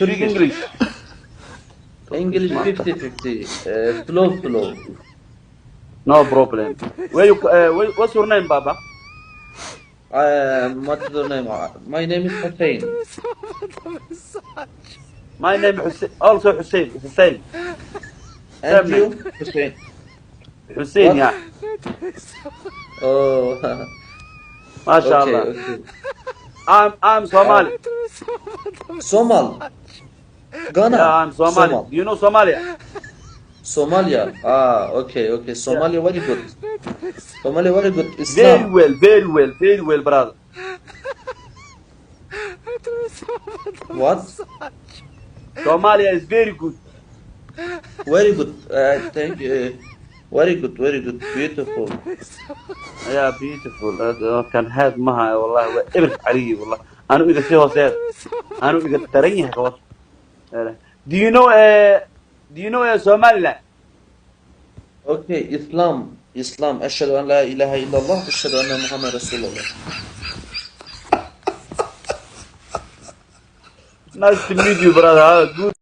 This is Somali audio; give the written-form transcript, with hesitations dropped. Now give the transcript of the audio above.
speak English. English 50-50. Slow. No problem. What's your name, Baba? What's your name? My name is Hussein. My name is also Hussein. It's the same. And Same you? name. Hussein. Hussein, What? yeah. Oh, MashaAllah. okay. I'm Somali. Somal. Ghana. Yeah, I'm Somali. Somal. Do you know Somalia? Somalia. Okay. Yeah. Somalia very good. Somalia very good. Very Islam. well, brother. What? Somalia is very good. Very good. Thank you. Very good. Beautiful. Yeah, beautiful. كان هاد معها والله وإبرك علي والله. أنا إذا سيه سيد. أنا إذا تريني هكذا. Do you know Somaliland? Okay. Islam. أشهد أن لا إله إلا الله. أشهد أن محمد رسول الله. Nice to meet you, brother. Good.